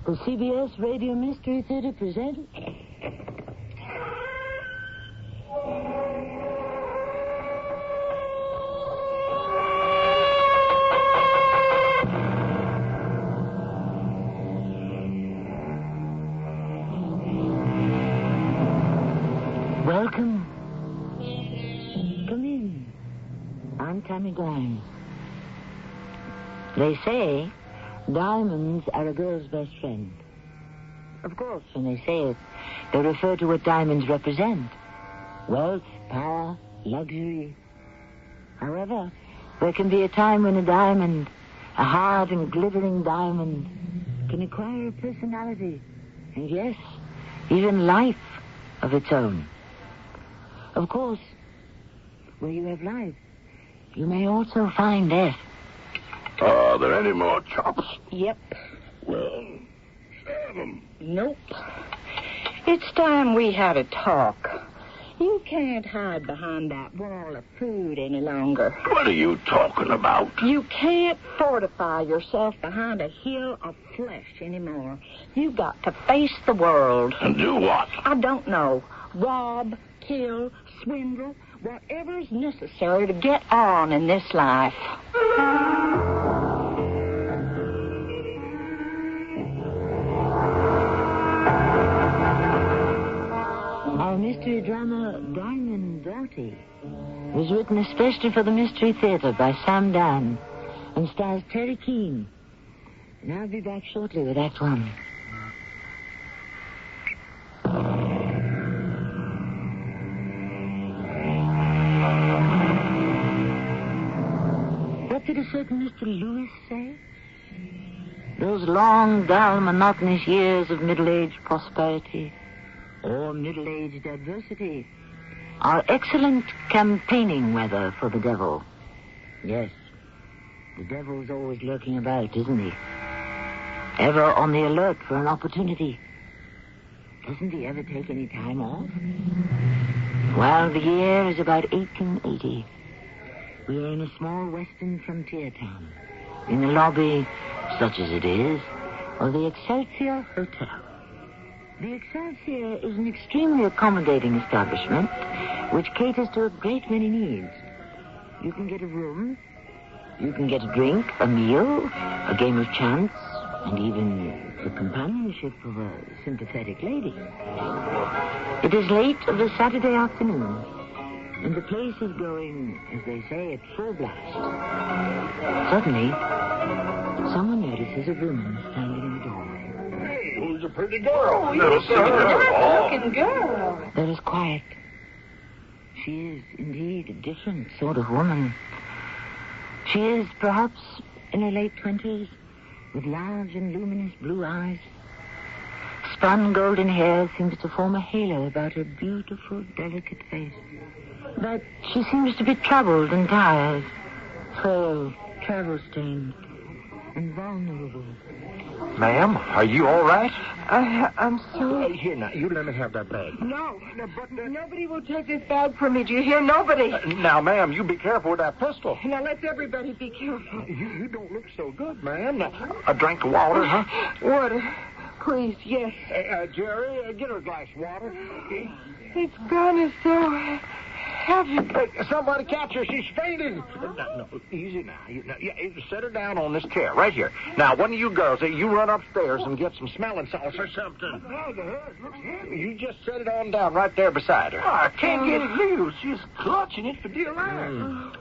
The CBS Radio Mystery Theater presents... Welcome. Come in. I'm Tammy Grimes. They say diamonds are a girl's best friend. Of course, when they say it, they refer to what diamonds represent. Wealth, power, luxury. However, there can be a time when a diamond, a hard and glittering diamond, can acquire a personality, and yes, even life of its own. Of course, where you have life, you may also find death. Are there any more chops? Yep. Well, have them. Nope. It's time we had a talk. You can't hide behind that wall of food any longer. What are you talking about? You can't fortify yourself behind a hill of flesh anymore. You've got to face the world. And do what? I don't know. Rob, kill, swindle, whatever's necessary to get on in this life. Our mystery drama, Diamond Doughty, was written especially for the Mystery Theater by Sam Dan and stars Terry Keane. And I'll be back shortly with Act One. What did a certain Mr. Lewis say? Those long, dull, monotonous years of middle-aged prosperity or middle-aged adversity are excellent campaigning weather for the devil. Yes, the devil's always lurking about, isn't he? Ever on the alert for an opportunity. Doesn't he ever take any time off? Well, the year is about 1880. We are in a small western frontier town, in the lobby, such as it is, of the Yesteryear Hotel. The Yesteryear is an extremely accommodating establishment which caters to a great many needs. You can get a room, you can get a drink, a meal, a game of chance, and even the companionship of a sympathetic lady. It is late of a Saturday afternoon, and the place is going, as they say, at full blast. Suddenly, someone notices a woman standing in the door. Hey, who's a pretty girl? Oh, you're a nice-looking girl. There is quiet. She is indeed a different sort of woman. She is perhaps in her late 20s, with large and luminous blue eyes. Spun golden hair seems to form a halo about her beautiful, delicate face. But she seems to be troubled and tired, frail, travel-stained, and vulnerable. Ma'am, are you all right? I'm sorry. Here, now, you let me have that bag. No, but nobody will take this bag from me. Do you hear? Nobody. Now, ma'am, you be careful with that pistol. Now, let's everybody be careful. You don't look so good, ma'am. Now, a drink of water, huh? Water. Please, yes. Jerry, get her a glass of water. This gun is so heavy. Somebody catch her. She's fainting. No, easy now. Set her down on this chair right here. Now, one of you girls, you run upstairs and get some smelling salts or something. You just set it on down right there beside her. I can't get it loose. She's clutching it for dear life.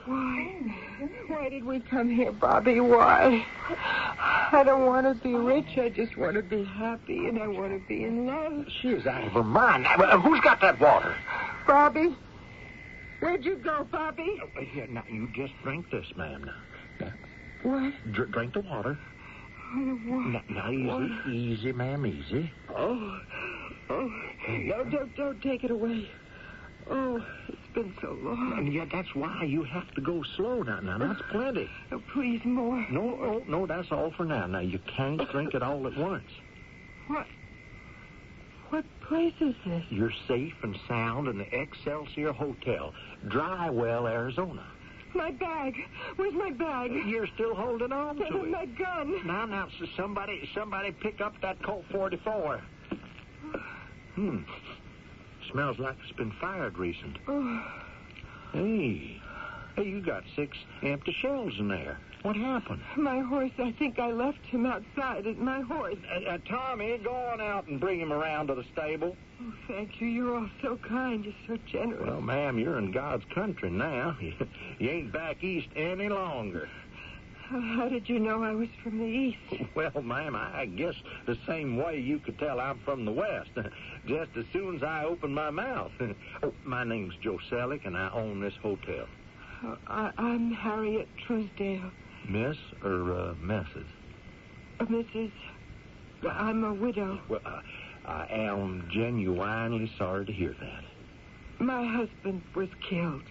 Why did we come here, Bobby? Why? I don't want to be rich. I just want to be happy, and I want to be in love. She's out of her mind. Who's got that water? Bobby? Where'd you go, Bobby? Here, now, you just drink this, ma'am. Now. What? Drink the water. Now, easy, ma'am, easy. Oh. No, don't take it away. Oh, it's been so long. And yeah, that's why you have to go slow now. Now, that's plenty. Oh, please, more. No, that's all for now. Now, you can't drink it all at once. What place is this? You're safe and sound in the Yesteryear Hotel, Drywell, Arizona. My bag. Where's my bag? You're still holding on to it. My gun. Now, so somebody pick up that Colt 44. Smells like it's been fired recent. Oh. Hey, you got 6 empty shells in there. What happened? My horse, I think I left him outside. My horse. Tommy, go on out and bring him around to the stable. Oh, thank you. You're all so kind. You're so generous. Well, ma'am, you're in God's country now. You ain't back east any longer. How did you know I was from the east? Well, ma'am, I guess the same way you could tell I'm from the west. Just as soon as I open my mouth. Oh, my name's Joe Selleck, and I own this hotel. I'm Harriet Truesdale. Miss or Mrs.? Mrs. I'm a widow. Well, I am genuinely sorry to hear that. My husband was killed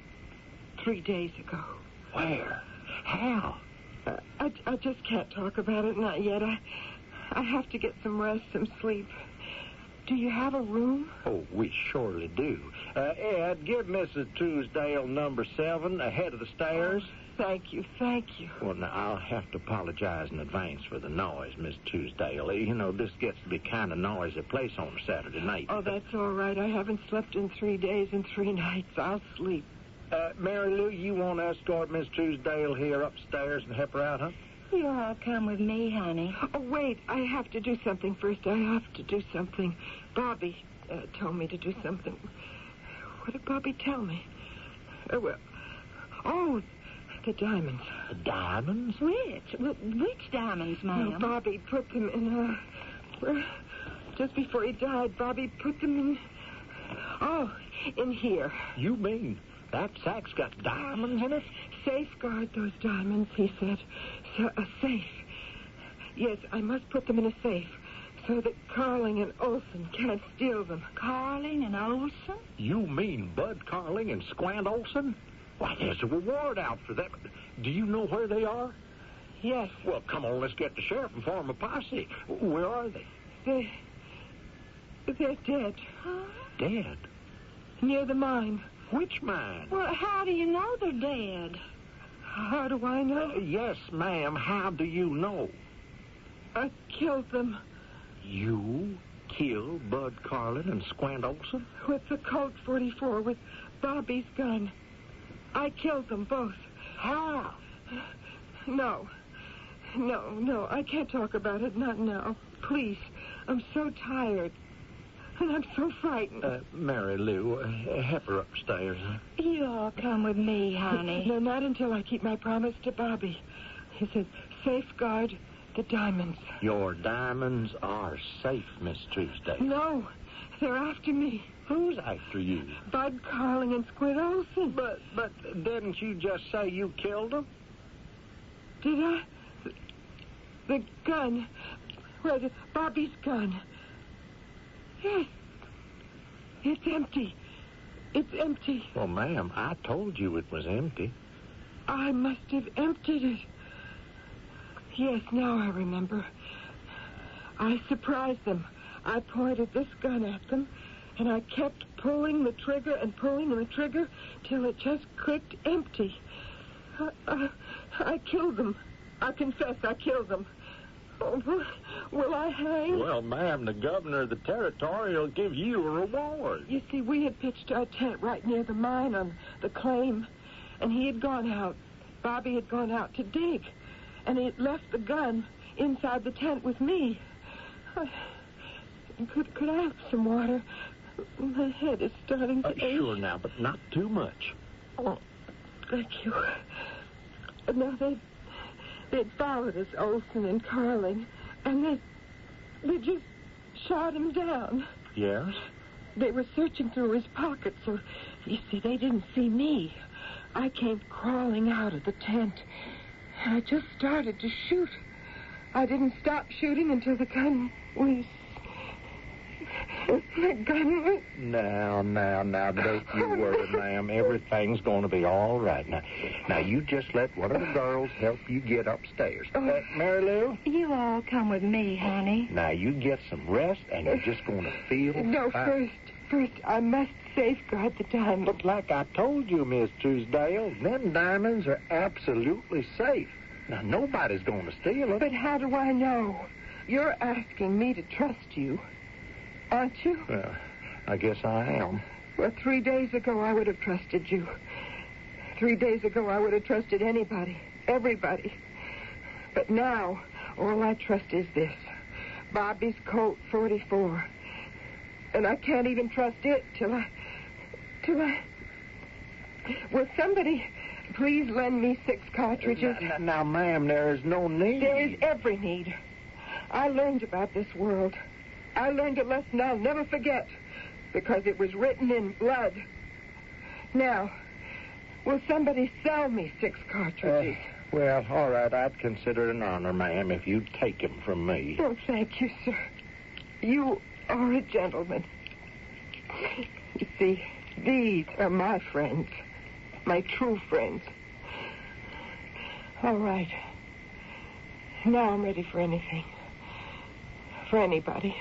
3 days ago. Where? How? I just can't talk about it, not yet. I have to get some rest, some sleep. Do you have a room? Oh, we surely do. Ed, give Mrs. Truesdale number 7 ahead of the stairs. Thank you. Well, now, I'll have to apologize in advance for the noise, Miss Truesdale. You know, this gets to be kind of noisy place on a Saturday night. Oh, that's all right. I haven't slept in 3 days and 3 nights. I'll sleep. Mary Lou, you want to escort Miss Truesdale here upstairs and help her out, huh? You all come with me, honey. Oh, wait. I have to do something first. I have to do something. Bobby told me to do something. What did Bobby tell me? The diamonds. The diamonds? Which diamonds, ma'am? No, Bobby put them in just before he died, Bobby put them in... Oh, in here. You mean that sack's got diamonds in it? Safeguard those diamonds, he said. So, a safe. Yes, I must put them in a safe so that Carling and Olson can't steal them. Carling and Olson? You mean Bud Carling and Squant Olson? Why, there's a reward out for them. Do you know where they are? Yes. Well, come on, let's get the sheriff and form a posse. Where are they? They're dead. Huh? Dead? Near the mine. Which mine? Well, how do you know they're dead? How do I know? Yes, ma'am. How do you know? I killed them. You killed Bud Carlin and Squant Olson? With the Colt 44, with Bobby's gun. I killed them both. How? No, I can't talk about it. Not now. Please. I'm so tired. And I'm so frightened. Mary Lou, help her upstairs. You all come with me, honey. No, not until I keep my promise to Bobby. He said, safeguard the diamonds. Your diamonds are safe, Miss Truesdale. No, they're after me. Who's after you? Bud Carling and Squid Olson. But didn't you just say you killed them? Did I? The gun. Wait, Bobby's gun. Yes. It's empty. It's empty. Well, ma'am, I told you it was empty. I must have emptied it. Yes, now I remember. I surprised them. I pointed this gun at them, and I kept pulling the trigger and pulling the trigger till it just clicked empty. I killed them. I confess I killed them. Oh, will I hang? Well, ma'am, the governor of the territory will give you a reward. You see, we had pitched our tent right near the mine on the claim, and he had gone out. Bobby had gone out to dig, and he had left the gun inside the tent with me. Could I have some water? My head is starting to ache. Sure now, but not too much. Oh, thank you. Now, they'd followed us, Olson and Carling, and they just shot him down. Yes? They were searching through his pockets, so, you see, they didn't see me. I came crawling out of the tent, and I just started to shoot. I didn't stop shooting until the gun was... Now, don't you worry, ma'am. Everything's going to be all right. Now, you just let one of the girls help you get upstairs. Mary Lou? You all come with me, honey. Now, you get some rest, and you're just going to feel No, fine. first, I must safeguard the diamonds. But like I told you, Miss Truesdale, them diamonds are absolutely safe. Now, nobody's going to steal them. But how do I know? You're asking me to trust you, aren't you? Well, I guess I am. Well, 3 days ago, I would have trusted you. 3 days ago, I would have trusted anybody, everybody. But now, all I trust is this. Bobby's Colt 44. And I can't even trust it till I... Will somebody please lend me 6 cartridges? Now, ma'am, there is no need. There is every need. I learned about this world. I learned a lesson I'll never forget because it was written in blood. Now, will somebody sell me 6 cartridges? Well, all right, I'd consider it an honor, ma'am, if you'd take him from me. Oh, thank you, sir. You are a gentleman. You see, these are my friends, my true friends. All right. Now I'm ready for anything. For anybody.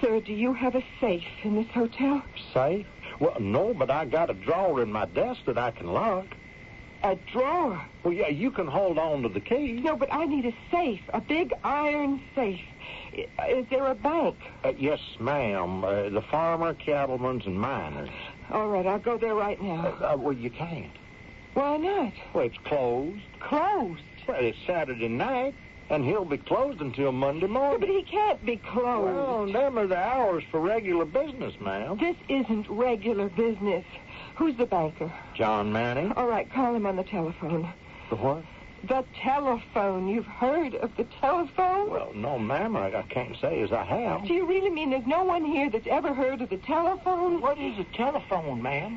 Sir, do you have a safe in this hotel? Safe? Well, no, but I got a drawer in my desk that I can lock. A drawer? Well, yeah, you can hold on to the key. No, but I need a safe, a big iron safe. Is there a bank? Yes, ma'am. The farmer, cattlemen's, and miners. All right, I'll go there right now. Well, you can't. Why not? Well, it's closed. Closed? Well, it's Saturday night, and he'll be closed until Monday morning. But he can't be closed. Well, them are the hours for regular business, ma'am. This isn't regular business. Who's the banker? John Manning. All right, call him on the telephone. The what? The telephone. You've heard of the telephone? Well, no, ma'am, I can't say as I have. Do you really mean there's no one here that's ever heard of the telephone? What is a telephone, ma'am?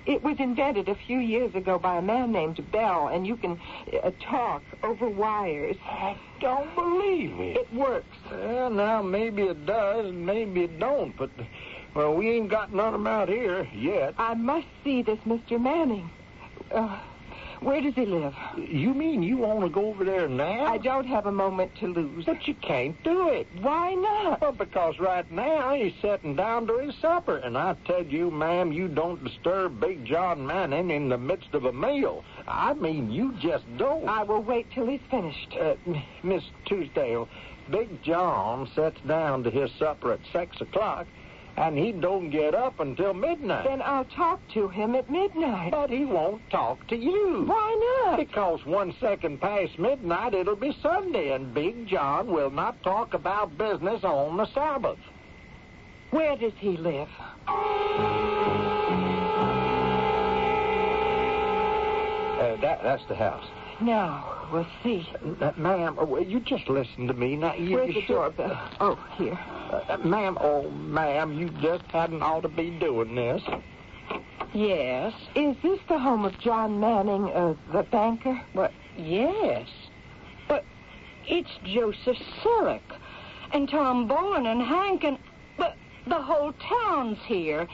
It was invented a few years ago by a man named Bell, and you can talk over wires. I don't believe it. It works. Well, now, maybe it does, and maybe it don't, but, well, we ain't got none of them out here yet. I must see this Mr. Manning. Where does he live? You mean you want to go over there now? I don't have a moment to lose. But you can't do it. Why not? Well, because right now he's sitting down to his supper. And I tell you, ma'am, you don't disturb Big John Manning in the midst of a meal. I mean, you just don't. I will wait till he's finished. Miss Truesdale, Big John sits down to his supper at 6 o'clock, and he don't get up until midnight. Then I'll talk to him at midnight. But he won't talk to you. Why not? Because 1 second past midnight, it'll be Sunday, and Big John will not talk about business on the Sabbath. Where does he live? That's the house. Now, we'll see. Ma'am, you just listen to me. Now, Where's the doorbell? Oh, here. Ma'am, you just hadn't ought to be doing this. Yes. Is this the home of John Manning, the banker? Well, yes. But it's Joseph Selleck and Tom Bowen and Hank and... But the whole town's here.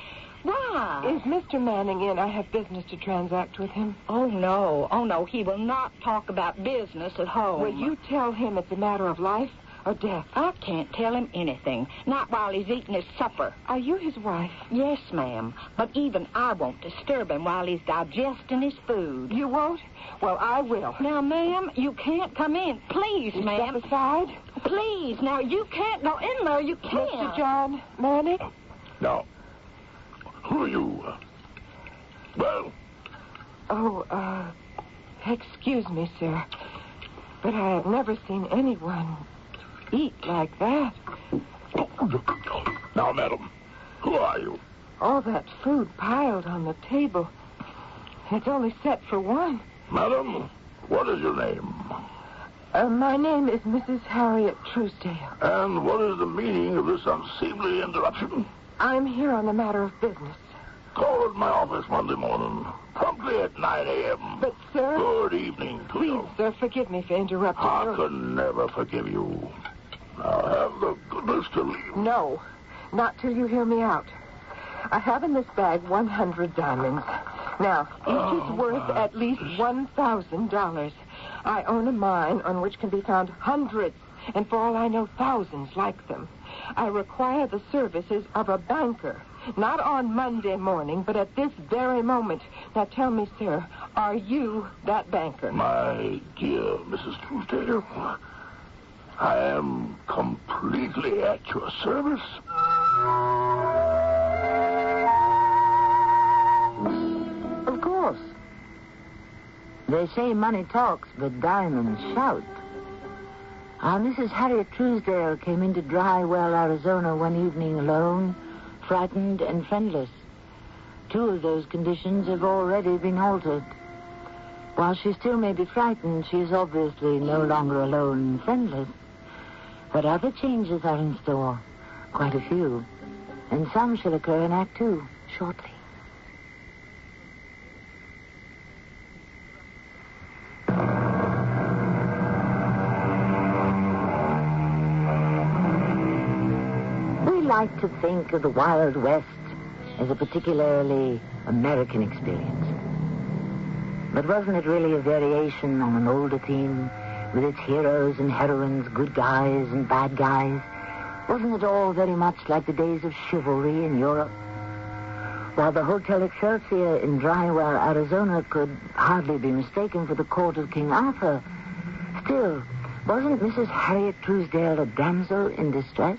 Why? Is Mr. Manning in? I have business to transact with him. Oh, no. He will not talk about business at home. Will you tell him it's a matter of life or death? I can't tell him anything. Not while he's eating his supper. Are you his wife? Yes, ma'am. But even I won't disturb him while he's digesting his food. You won't? Well, I will. Now, ma'am, you can't come in. Please, ma'am. Step aside. Please. Now, you can't go in there. You can't. Mr. John Manning? No. Who are you? Well? Oh, excuse me, sir. But I have never seen anyone eat like that. Now, madam, who are you? All that food piled on the table. It's only set for one. Madam, what is your name? My name is Mrs. Harriet Truesdale. And what is the meaning of this unseemly interruption? I'm here on a matter of business. Call at my office Monday morning, promptly at 9 a.m. But, sir... Good evening to Please, you. sir, forgive me for interrupting I you. can never forgive you. Now, have the goodness to leave. No, not till you hear me out. I have in this bag 100 diamonds. Now, each is worth at least $1,000. I own a mine on which can be found hundreds and for all I know, thousands like them. I require the services of a banker. Not on Monday morning, but at this very moment. Now tell me, sir, are you that banker? My dear Mrs. Truesdale, I am completely at your service. Of course. They say money talks, but diamonds shout. Our Mrs. Harriet Truesdale came into Drywell, Arizona one evening alone, frightened and friendless. 2 of those conditions have already been altered. While she still may be frightened, she is obviously no longer alone and friendless. But other changes are in store, quite a few, and some shall occur in Act 2 shortly. We like to think of the Wild West as a particularly American experience. But wasn't it really a variation on an older theme, with its heroes and heroines, good guys and bad guys? Wasn't it all very much like the days of chivalry in Europe? While the Hotel Excelsior in Drywell, Arizona could hardly be mistaken for the court of King Arthur, still, wasn't Mrs. Harriet Truesdale a damsel in distress?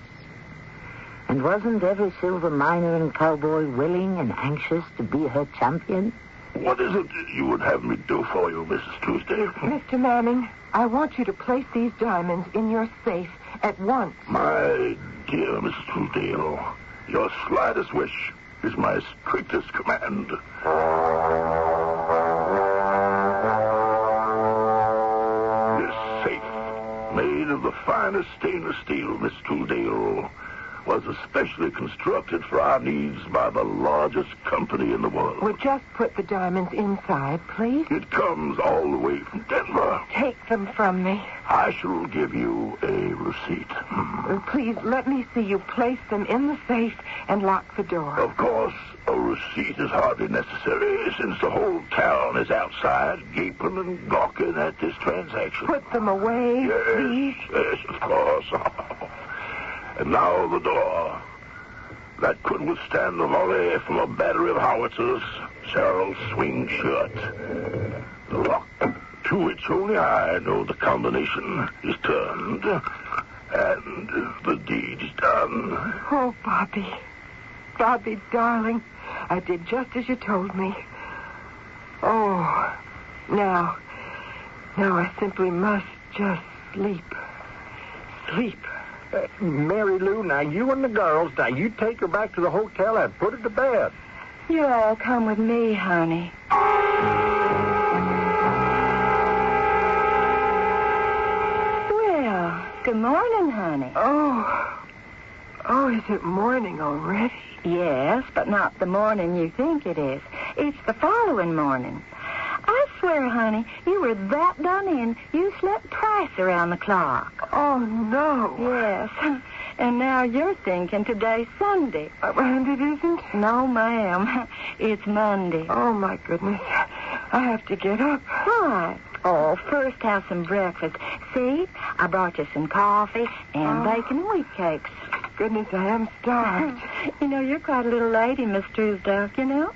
And wasn't every silver miner and cowboy willing and anxious to be her champion? What is it you would have me do for you, Mrs. Truesdale? Mr. Manning, I want you to place these diamonds in your safe at once. My dear Mrs. Truesdale, your slightest wish is my strictest command. This safe, made of the finest stainless steel, Miss Truesdale, was especially constructed for our needs by the largest company in the world. Well, just put the diamonds inside, please. It comes all the way from Denver. Take them from me. I shall give you a receipt. Please, let me see you place them in the safe and lock the door. Of course, a receipt is hardly necessary, since the whole town is outside, gaping and gawking at this transaction. Put them away, please. Yes, of course. And now the door. That could withstand the volley from a battery of howitzers shall swing shut. The lock, to which only I know the combination, is turned, and the deed is done. Oh, Bobby. Bobby, darling, I did just as you told me. Oh, now I simply must just sleep. Sleep. Mary Lou, now you and the girls, now you take her back to the hotel and put her to bed. You all come with me, honey. Well, good morning, honey. Oh, is it morning already? Yes, but not the morning you think it is. It's the following morning. I swear, honey, you were that done in, you slept twice around the clock. Oh, no. Yes, and now you're thinking today's Sunday. And it isn't? No, ma'am. It's Monday. Oh, my goodness. I have to get up. Why? Oh, first have some breakfast. See, I brought you some coffee and bacon and wheat cakes. Goodness, I am starved. You know, you're quite a little lady, Miss Truesdale, you know.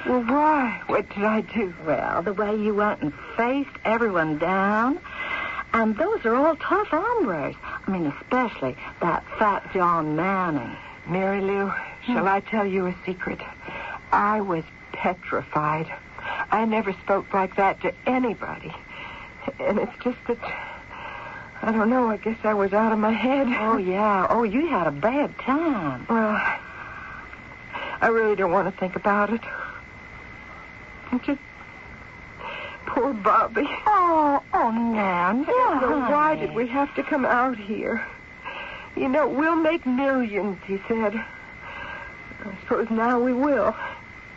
Well, why? What did I do? Well, the way you went and faced everyone down. And those are all tough hombres. I mean, especially that fat John Manning. Mary Lou, shall I tell you a secret? I was petrified. I never spoke like that to anybody. And it's just that, I don't know, I guess I was out of my head. Oh, yeah. Oh, you had a bad time. Well, I really don't want to think about it. Just poor Bobby. Oh, now. So why did we have to come out here? You know, we'll make millions, he said. I suppose now we will,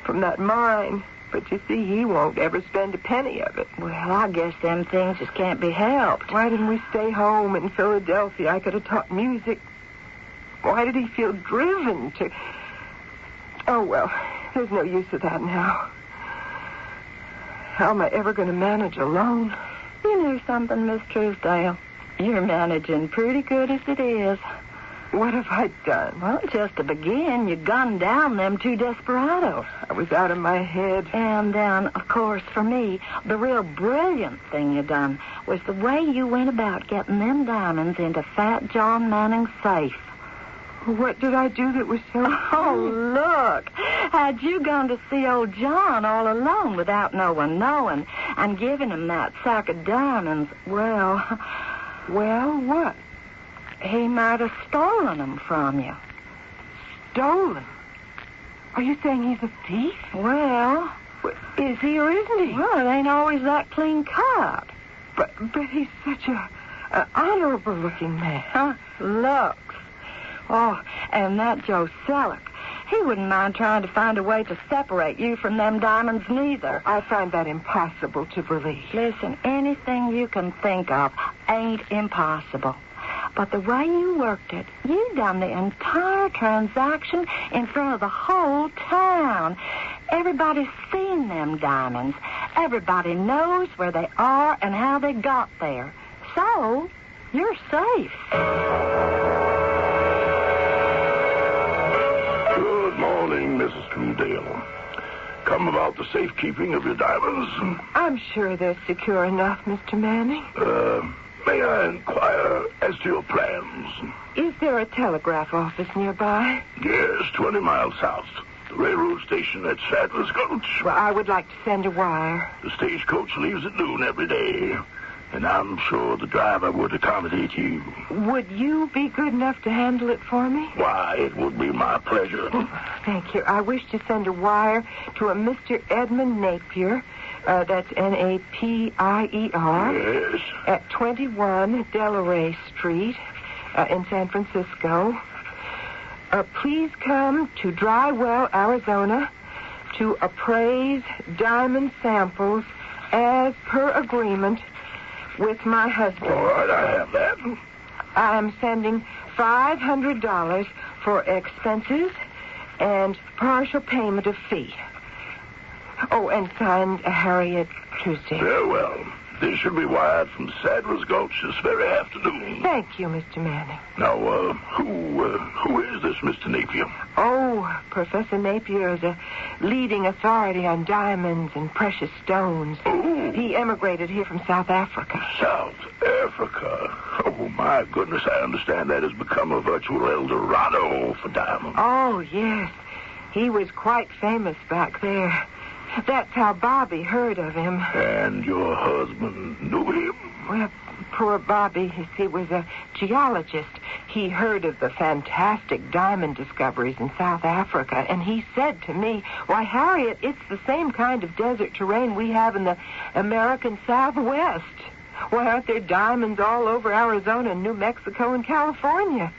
from that mine. But you see, he won't ever spend a penny of it. Well, I guess them things just can't be helped. Why didn't we stay home in Philadelphia? I could have taught music. Why did he feel driven to... Oh, well, there's no use of that now. How am I ever going to manage alone? You know something, Miss Truesdale? You're managing pretty good as it is. What have I done? Well, just to begin, you gunned down them 2 desperados. I was out of my head. And then, of course, for me, the real brilliant thing you done was the way you went about getting them diamonds into Fat John Manning's safe. What did I do that was so... Oh, look. Had you gone to see old John all alone without no one knowing and giving him that sack of diamonds, well... Well, what? He might have stolen them from you. Stolen? Are you saying he's a thief? Well... Is he or isn't he? Well, it ain't always that clean cut. But he's such a honorable-looking man. Huh? Looks. Oh, and that Joe Selleck. He wouldn't mind trying to find a way to separate you from them diamonds neither. I find that impossible to believe. Listen, anything you can think of ain't impossible. But the way you worked it, you done the entire transaction in front of the whole town. Everybody's seen them diamonds. Everybody knows where they are and how they got there. So, you're safe. Good morning, Mrs. Truedale. Come about the safekeeping of your diamonds? I'm sure they're secure enough, Mr. Manning. May I inquire as to your plans? Is there a telegraph office nearby? Yes, 20 miles south. The railroad station at Sadler's Gulch. Well, I would like to send a wire. The stagecoach leaves at noon every day, and I'm sure the driver would accommodate you. Would you be good enough to handle it for me? Why, it would be my pleasure. Thank you. I wish to send a wire to a Mr. Edmund Napier. That's Napier. Yes. At 21 Delaware Street in San Francisco. Please come to Dry Well, Arizona, to appraise diamond samples as per agreement with my husband. All right, I have that. I'm sending $500 for expenses and partial payment of fee. Oh, and signed Harriet Tuesday. Very well. This should be wired from Sadler's Gulch this very afternoon. Thank you, Mr. Manning. Now, who is this Mr. Napier? Oh, Professor Napier is a leading authority on diamonds and precious stones. Oh. He emigrated here from South Africa. South Africa? Oh, my goodness, I understand that has become a virtual El Dorado for diamonds. Oh, yes. He was quite famous back there. That's how Bobby heard of him. And your husband knew him? Well, poor Bobby, he was a geologist. He heard of the fantastic diamond discoveries in South Africa, and he said to me, "Why, Harriet, it's the same kind of desert terrain we have in the American Southwest. Why, aren't there diamonds all over Arizona and New Mexico and California?"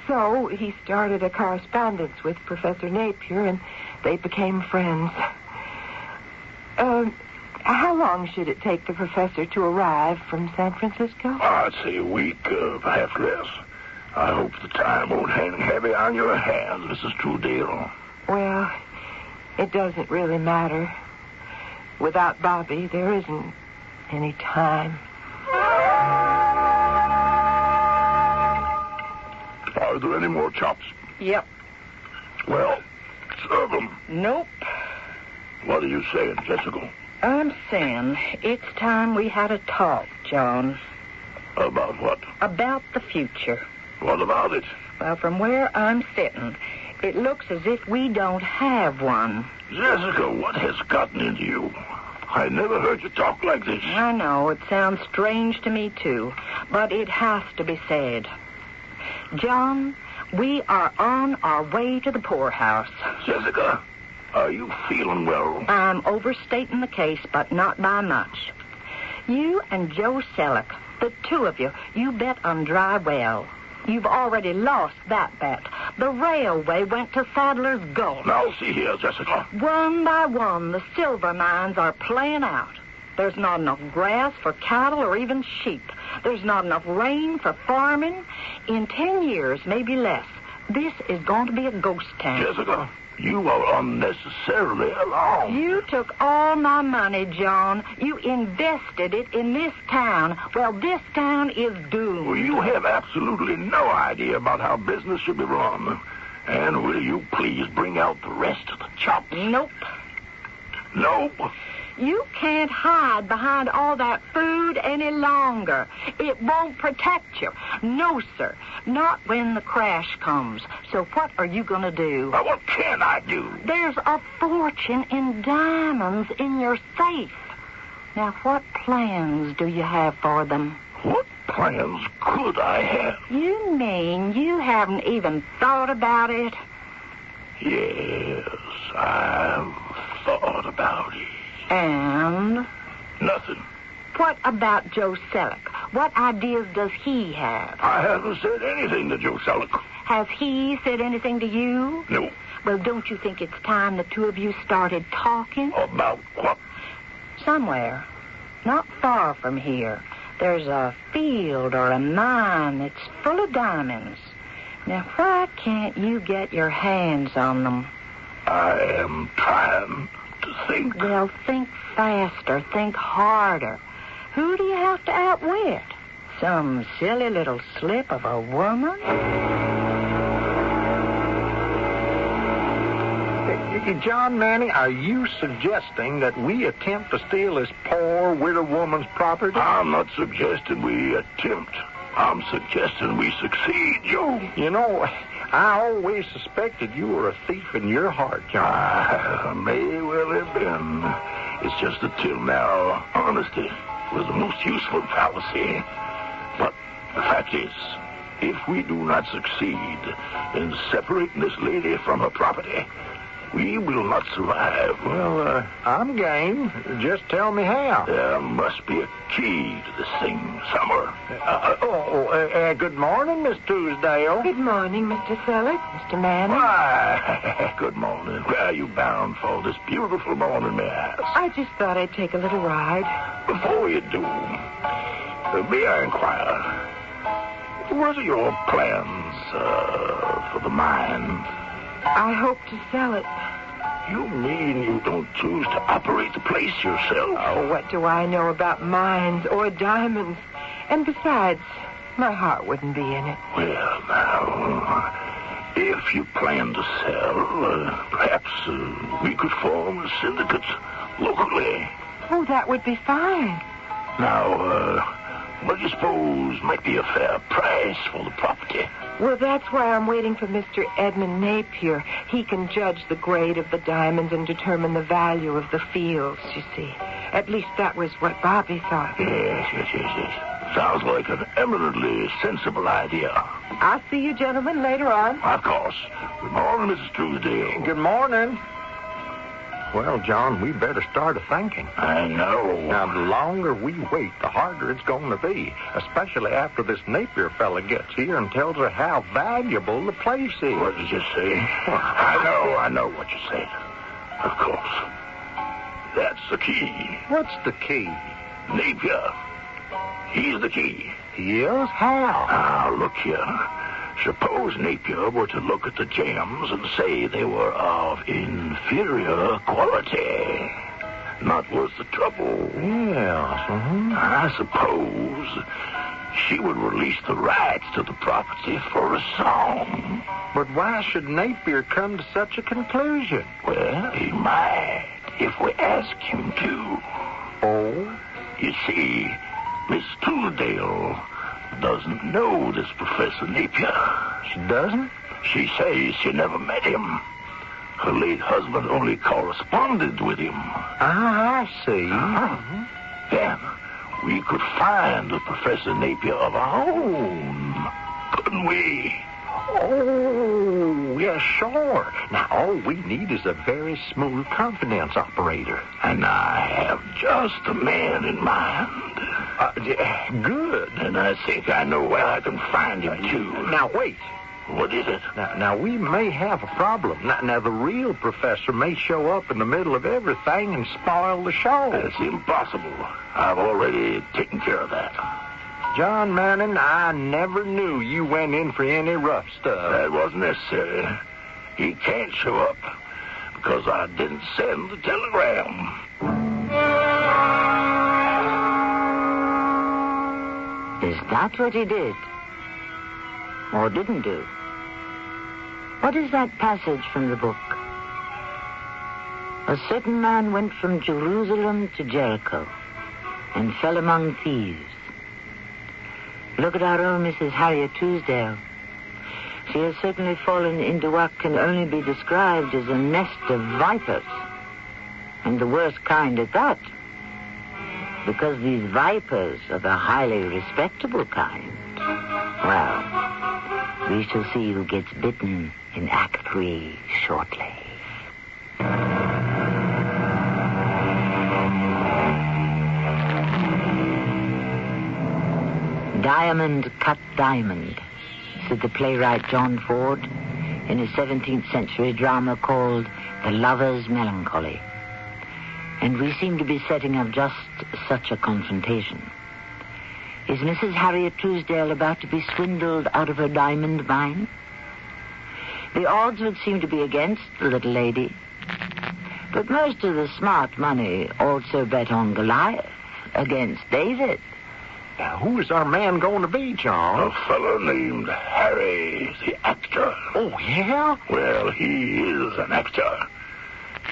So he started a correspondence with Professor Napier, and they became friends. How long should it take the professor to arrive from San Francisco? I'd say a week, perhaps less. I hope the time won't hang heavy on your hands, Mrs. Truedale. Well, it doesn't really matter. Without Bobby, there isn't any time. Are there any more chops? Yep. Well, serve them. Nope. What are you saying, Jessica? I'm saying it's time we had a talk, John. About what? About the future. What about it? Well, from where I'm sitting, it looks as if we don't have one. Jessica, what has gotten into you? I never heard you talk like this. I know, it sounds strange to me, too, but it has to be said. John, we are on our way to the poorhouse. Jessica, are you feeling well? I'm overstating the case, but not by much. You and Joe Selleck, the two of you, you bet on Dry Well. You've already lost that bet. The railway went to Sadler's Gulch. Now, see here, Jessica. One by one, the silver mines are playing out. There's not enough grass for cattle or even sheep. There's not enough rain for farming. In 10 years, maybe less, This is going to be a ghost town. Jessica, you are unnecessarily alarmed. You took all my money, John. You invested it in this town. Well, this town is doomed. Well, you have absolutely no idea about how business should be run. And will you please bring out the rest of the chops? Nope. Nope. You can't hide behind all that food any longer. It won't protect you. No, sir. Not when the crash comes. So what are you going to do? Well, what can I do? There's a fortune in diamonds in your safe. Now, what plans do you have for them? What plans could I have? You mean you haven't even thought about it? Yes, I've thought about it. And? Nothing. What about Joe Selleck? What ideas does he have? I haven't said anything to Joe Selleck. Has he said anything to you? No. Well, don't you think it's time the two of you started talking? About what? Somewhere. Not far from here. There's a field or a mine that's full of diamonds. Now, why can't you get your hands on them? I am trying to think. Well, think faster. Think harder. Who do you have to outwit? Some silly little slip of a woman? John Manning, are you suggesting that we attempt to steal this poor widow woman's property? I'm not suggesting we attempt. I'm suggesting we succeed, Joe. You know, I always suspected you were a thief in your heart, John. I may well have been. It's just that till now, honesty was the most useful fallacy. But the fact is, if we do not succeed in separating this lady from her property, we will not survive. Well, I'm game. Just tell me how. There must be a key to this thing somewhere. Good morning, Miss Truesdale. Good morning, Mr. Selleck, Mr. Manning. Why, good morning. Where are you bound for this beautiful morning, may I ask? I just thought I'd take a little ride. Before you do, may I inquire, what are your plans for the mine? I hope to sell it. You mean you don't choose to operate the place yourself? Oh, what do I know about mines or diamonds? And besides, my heart wouldn't be in it. Well, now, if you plan to sell, perhaps we could form a syndicate locally. Oh, that would be fine. Now, what do you suppose might be a fair price for the property? Well, that's why I'm waiting for Mr. Edmund Napier. He can judge the grade of the diamonds and determine the value of the fields, you see. At least that was what Bobby thought. Yes. Sounds like an eminently sensible idea. I'll see you gentlemen later on. Of course. Good morning, Mrs. Truesdale. Good morning. Well, John, we better start thinking. I know. Now, the longer we wait, the harder it's going to be, especially after this Napier fella gets here and tells her how valuable the place is. What did you say? I know what you said. Of course. That's the key. What's the key? Napier. He's the key. He is? How? Now, look here. Suppose Napier were to look at the gems and say they were of inferior quality. Not worth the trouble. Yes. I suppose she would release the rights to the property for a song. But why should Napier come to such a conclusion? Well, he might, if we ask him to. Oh? You see, Miss Truesdale doesn't know this Professor Napier. She doesn't? She says she never met him. Her late husband only corresponded with him. I see. Then we could find a Professor Napier of our own, couldn't we? Oh, yeah, sure. Now, all we need is a very smooth confidence operator. And I have just the man in mind. Good. And I think I know where I can find him, too. Now, wait. What is it? Now, we may have a problem. Now, the real professor may show up in the middle of everything and spoil the show. That's impossible. I've already taken care of that. John Manning, I never knew you went in for any rough stuff. That wasn't necessary. He can't show up because I didn't send the telegram. Is that what he did? Or didn't do? What is that passage from the book? A certain man went from Jerusalem to Jericho and fell among thieves. Look at our own Mrs. Harriet Truesdale. She has certainly fallen into what can only be described as a nest of vipers. And the worst kind at that. Because these vipers are the highly respectable kind. Well, we shall see who gets bitten in Act 3 shortly. Diamond cut diamond, said the playwright John Ford in a 17th century drama called The Lover's Melancholy. And we seem to be setting up just such a confrontation. Is Mrs. Harriet Truesdale about to be swindled out of her diamond mine? The odds would seem to be against the little lady. But most of the smart money also bet on Goliath against David. Now, who is our man going to be, John? A fellow named Harry, the actor. Oh, yeah? Well, he is an actor.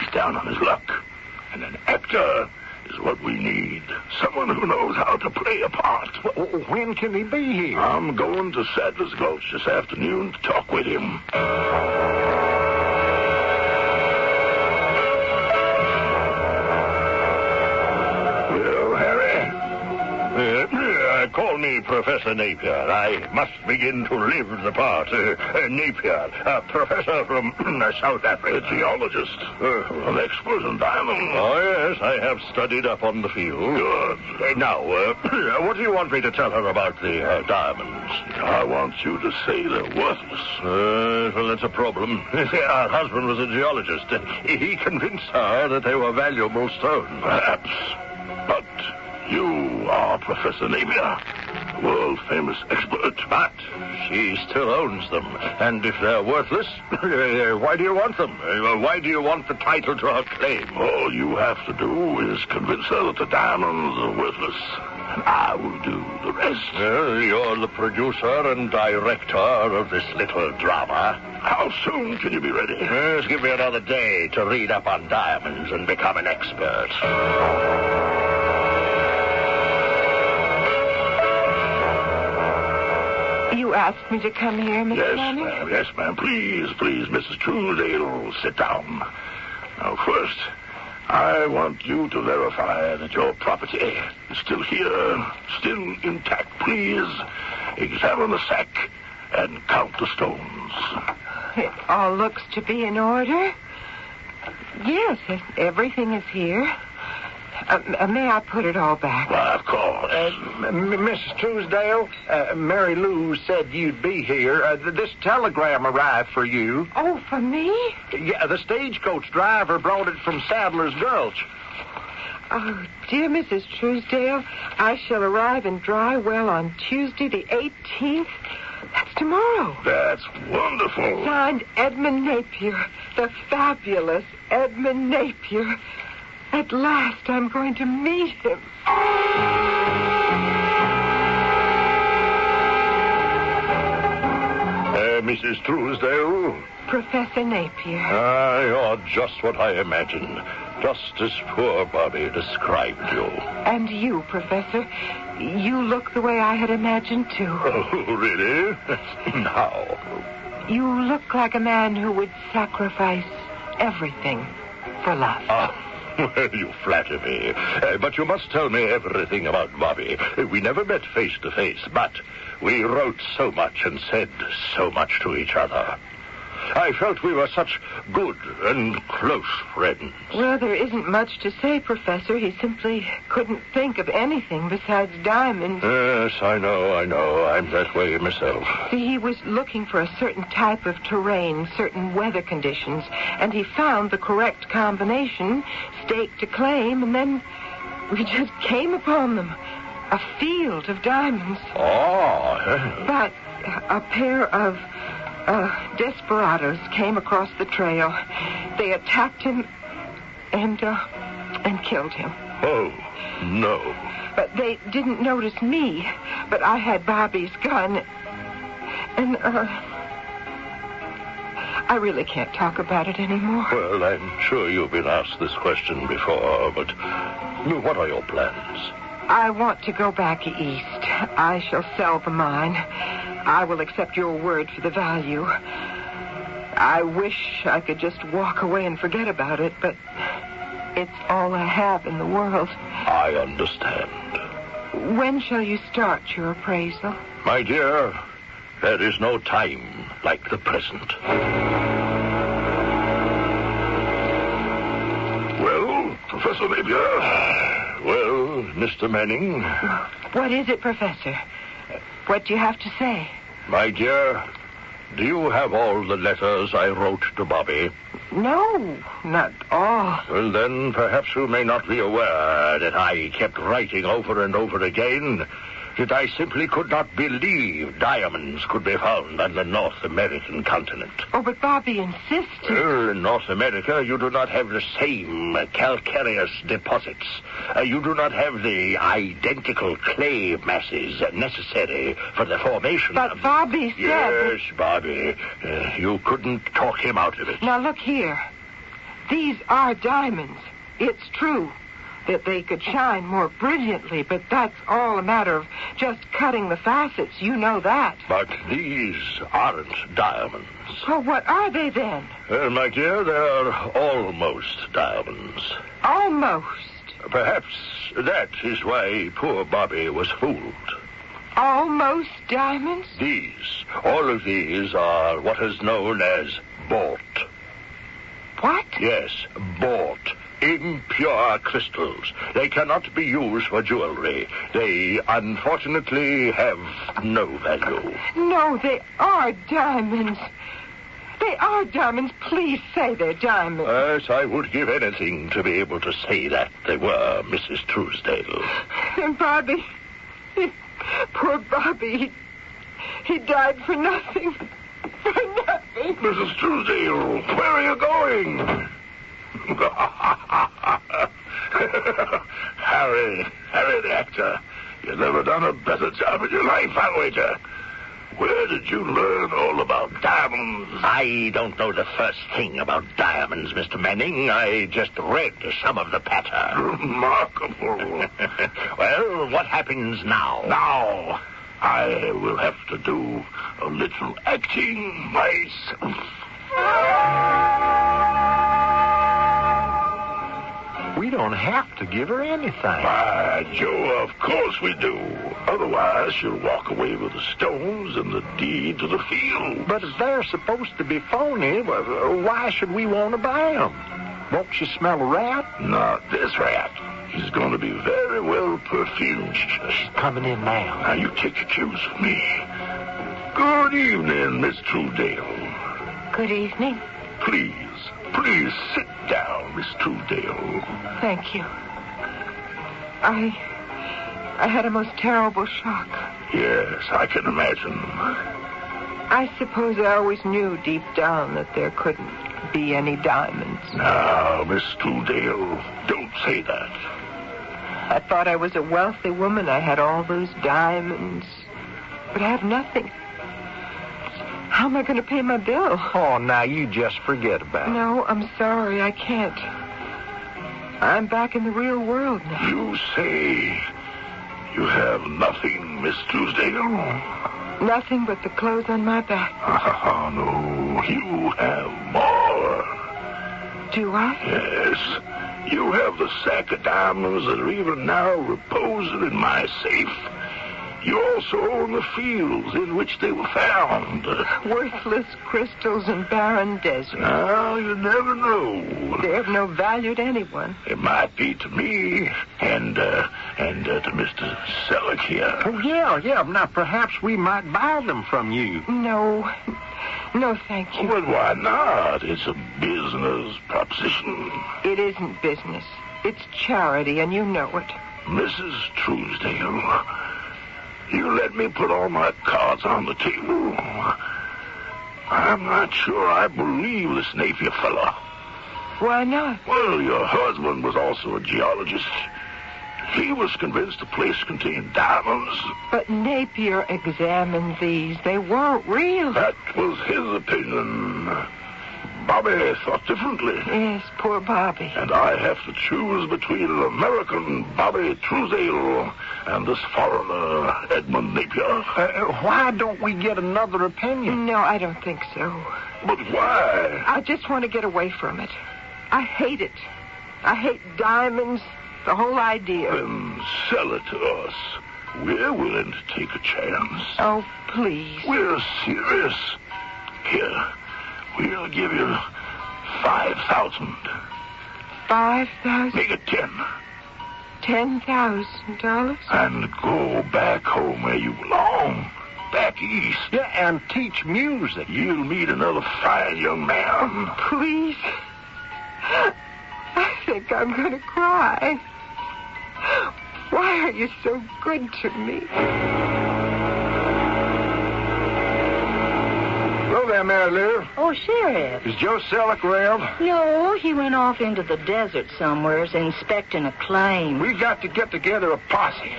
He's down on his luck. And an actor is what we need. Someone who knows how to play a part. When can he be here? I'm going to Sadler's Gulch this afternoon to talk with him. Well, Harry? Call me Professor Napier. I must begin to live the part. Napier, a professor from South Africa. A geologist. An expert in diamonds. Oh, yes, I have studied up on the field. Good. Now, what do you want me to tell her about the diamonds? I want you to say they're worthless. Well, that's a problem. Our husband was a geologist. He convinced her that they were valuable stones. Perhaps. But you are Professor Napier, world-famous expert. But she still owns them. And if they're worthless, why do you want them? Why do you want the title to her claim? All you have to do is convince her that the diamonds are worthless. And I will do the rest. You're the producer and director of this little drama. How soon can you be ready? Just give me another day to read up on diamonds and become an expert. You asked me to come here, Mr. Yes, Manning? ma'am. Yes, ma'am. Please, Mrs. Truesdale, sit down. Now, first, I want you to verify that your property is still here, still intact. Please examine the sack and count the stones. It all looks to be in order. Yes, everything is here. May I put it all back? Why, of course. Mrs. Truesdale, Mary Lou said you'd be here. This telegram arrived for you. Oh, for me? Yeah, the stagecoach driver brought it from Sadler's Gulch. Oh, dear Mrs. Truesdale, I shall arrive in Drywell on Tuesday the 18th. That's tomorrow. That's wonderful. Signed, Edmund Napier, the fabulous Edmund Napier. At last, I'm going to meet him. Mrs. Truesdale? Professor Napier. You're just what I imagined. Just as poor Bobby described you. And you, Professor, you look the way I had imagined, too. Oh, really? How? You look like a man who would sacrifice everything for love. Well, you flatter me. But you must tell me everything about Bobby. We never met face to face, but we wrote so much and said so much to each other. I felt we were such good and close friends. Well, there isn't much to say, Professor. He simply couldn't think of anything besides diamonds. Yes, I know. I'm that way myself. See, he was looking for a certain type of terrain, certain weather conditions, and he found the correct combination, staked a claim, and then we just came upon them. a field of diamonds. Oh. But a pair of desperados came across the trail. They attacked him and killed him. Oh, no. But they didn't notice me. But I had Bobby's gun. And, I really can't talk about it anymore. Well, I'm sure you've been asked this question before, but what are your plans? I want to go back east. I shall sell the mine. I will accept your word for the value. I wish I could just walk away and forget about it, but it's all I have in the world. I understand. When shall you start your appraisal? My dear, there is no time like the present. Well, Professor Napier? Well, Mr. Manning? What is it, Professor? What do you have to say? My dear, do you have all the letters I wrote to Bobby? No, not all. Well, then, perhaps you may not be aware that I kept writing over and over again that I simply could not believe diamonds could be found on the North American continent. Oh, but Bobby insisted. Well, in North America, you do not have the same calcareous deposits. You do not have the identical clay masses necessary for the formation of... But Bobby said... Yes, Bobby. You couldn't talk him out of it. Now, look here. These are diamonds. It's true that they could shine more brilliantly, but that's all a matter of just cutting the facets. You know that. But these aren't diamonds. Well, what are they then? Well, my dear, they're almost diamonds. Almost? Perhaps that is why poor Bobby was fooled. Almost diamonds? All of these are what is known as bought. What? Yes, bought. Impure crystals. They cannot be used for jewelry. They, unfortunately, have no value. No, they are diamonds. They are diamonds. Please say they're diamonds. Yes, I would give anything to be able to say that they were, Mrs. Truesdale. And Bobby, poor Bobby, he died for nothing. For nothing. Mrs. Truesdale, where are you going? Harry the actor. You've never done a better job in your life, I wager. Where did you learn all about diamonds? I don't know the first thing about diamonds, Mr. Manning. I just read some of the patter. Remarkable. Well, what happens now? Now, I will have to do a little acting myself. We don't have to give her anything. By Joe, of course we do. Otherwise, she'll walk away with the stones and the deed to the field. But if they're supposed to be phony, why should we want to buy them? Won't she smell a rat? Not this rat. She's going to be very well perfumed. She's coming in now. Now, you take your cues from me. Good evening, Miss Truesdale. Good evening. Please sit down, Miss Truesdale. Thank you. I had a most terrible shock. Yes, I can imagine. I suppose I always knew deep down that there couldn't be any diamonds. Now, Miss Truesdale, don't say that. I thought I was a wealthy woman. I had all those diamonds. But I have nothing. How am I going to pay my bill? Oh, now you just forget about it. No, I'm sorry. I can't. I'm back in the real world now. You say you have nothing, Miss Truesdale? Nothing but the clothes on my back. Oh, no. You have more. Do I? Yes. You have the sack of diamonds that are even now reposing in my safe. You also own the fields in which they were found. Worthless crystals in barren deserts. Now, you never know. They have no value to anyone. It might be to me and to Mr. Selleck here. Oh, yeah. Now, perhaps we might buy them from you. No, thank you. Well, why not? It's a business proposition. It isn't business. It's charity, and you know it. Mrs. Truesdale, you let me put all my cards on the table. I'm not sure I believe this Napier fella. Why not? Well, your husband was also a geologist. He was convinced the place contained diamonds. But Napier examined these. They weren't real. That was his opinion. Bobby thought differently. Yes, poor Bobby. And I have to choose between an American Bobby Truesdale and this foreigner, Edmund Napier. Why don't we get another opinion? No, I don't think so. But why? I just want to get away from it. I hate it. I hate diamonds, the whole idea. Then sell it to us. We're willing to take a chance. Oh, please. We're serious. Here, we'll give you 5,000. 5,000? Make it 10. $10,000? And go back home where you belong. Back east. Yeah, and teach music. You'll meet another fine young man. Please. I think I'm going to cry. Why are you so good to me? Hello there, Mary Lou. Oh, Sheriff. Is Joe Selleck around? No, he went off into the desert somewheres inspecting a claim. We got to get together a posse.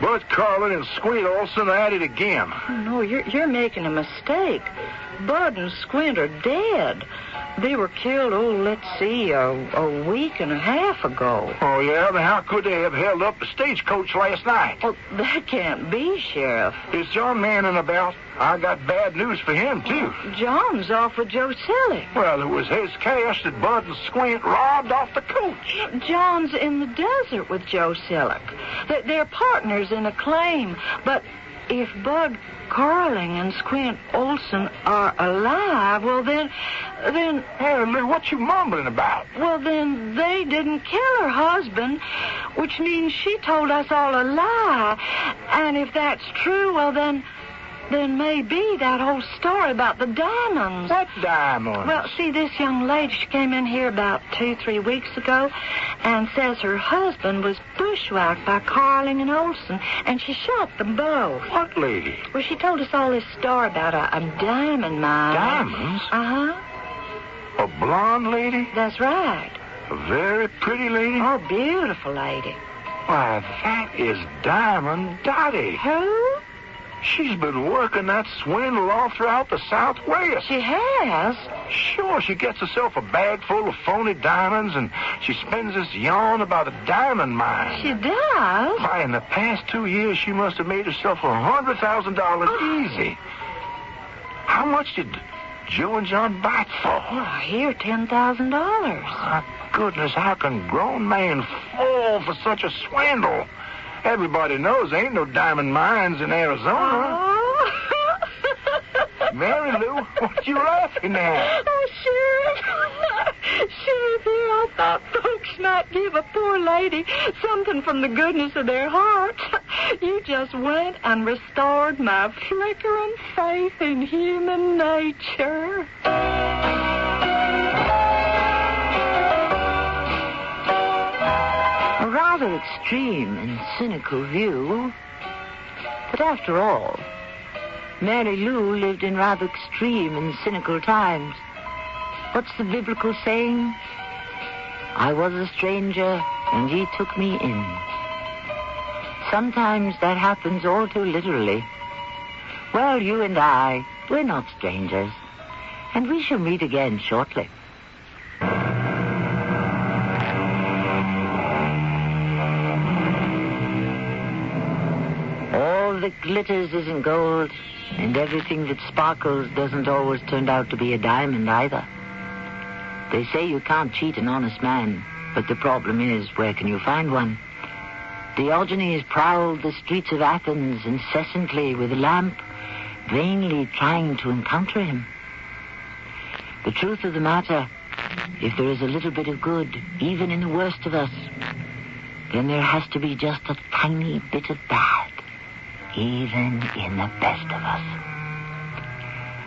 Bud Carlin and Squint Olson are at it again. Oh, no, you're making a mistake. Bud and Squint are dead. They were killed, a week and a half ago. Oh, yeah? Then how could they have held up the stagecoach last night? Well, that can't be, Sheriff. Is John Manning about? I got bad news for him, too. John's off with Joe Selleck. Well, it was his cash that Bud and Squint robbed off the coach. John's in the desert with Joe Selleck. They're partners in a claim. But if Bud Carling and Squint Olson are alive, well, then... Hey, Lou, what you mumbling about? Well, then they didn't kill her husband, which means she told us all a lie. And if that's true, well, then maybe that whole story about the diamonds. What diamonds? Well, see, this young lady, she came in here about 2-3 weeks ago and says her husband was bushwhacked by Carling and Olson, and she shot them both. What lady? Well, she told us all this story about a diamond mine. Diamonds? Uh-huh. A blonde lady? That's right. A very pretty lady? Oh, beautiful lady. Why, that is Diamond Dottie. Who? She's been working that swindle all throughout the Southwest. She has? Sure, she gets herself a bag full of phony diamonds, and she spends this yarn about a diamond mine. She does? Why, in the past 2 years, she must have made herself $100,000 easy. How much did Joe and John buy it for? Well, I hear $10,000. My goodness, how can grown men fall for such a swindle? Everybody knows there ain't no diamond mines in Arizona. Oh. Mary Lou, what you laughing at? Oh, Sheriff, here I thought folks might give a poor lady something from the goodness of their hearts. You just went and restored my flickering faith in human nature. A rather extreme and cynical view. But after all, Mary Lou lived in rather extreme and cynical times. What's the biblical saying? I was a stranger, and ye took me in. Sometimes that happens all too literally. Well, you and I, we're not strangers, and we shall meet again shortly. All that glitters isn't gold, and everything that sparkles doesn't always turn out to be a diamond either. They say you can't cheat an honest man, but the problem is, where can you find one? Diogenes prowled the streets of Athens incessantly with a lamp, vainly trying to encounter him. The truth of the matter, if there is a little bit of good, even in the worst of us, then there has to be just a tiny bit of bad, even in the best of us.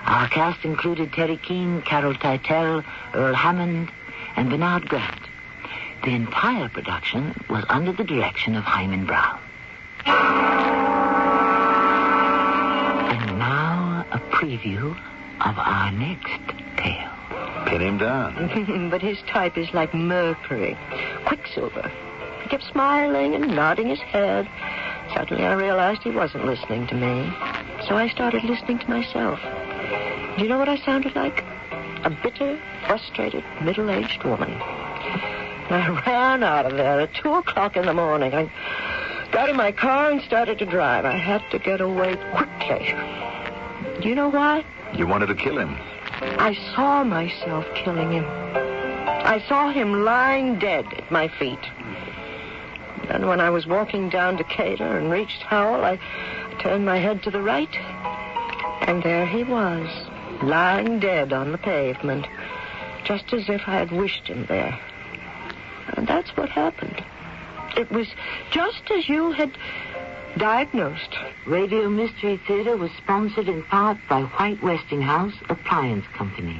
Our cast included Terry Keane, Carol Teitel, Earl Hammond, and Bernard Grant. The entire production was under the direction of Himan Brown. And now a preview of our next tale. Pin him down. But his type is like mercury, quicksilver. He kept smiling and nodding his head. Suddenly I realized he wasn't listening to me. So I started listening to myself. Do you know what I sounded like? A bitter, frustrated, middle-aged woman. I ran out of there at 2 o'clock in the morning. I got in my car and started to drive. I had to get away quickly. Do you know why? You wanted to kill him. I saw myself killing him. I saw him lying dead at my feet. Then when I was walking down Decatur and reached Howell, I turned my head to the right, and there he was, lying dead on the pavement, just as if I had wished him there. And that's what happened. It was just as you had diagnosed. Radio Mystery Theater was sponsored in part by White Westinghouse Appliance Company.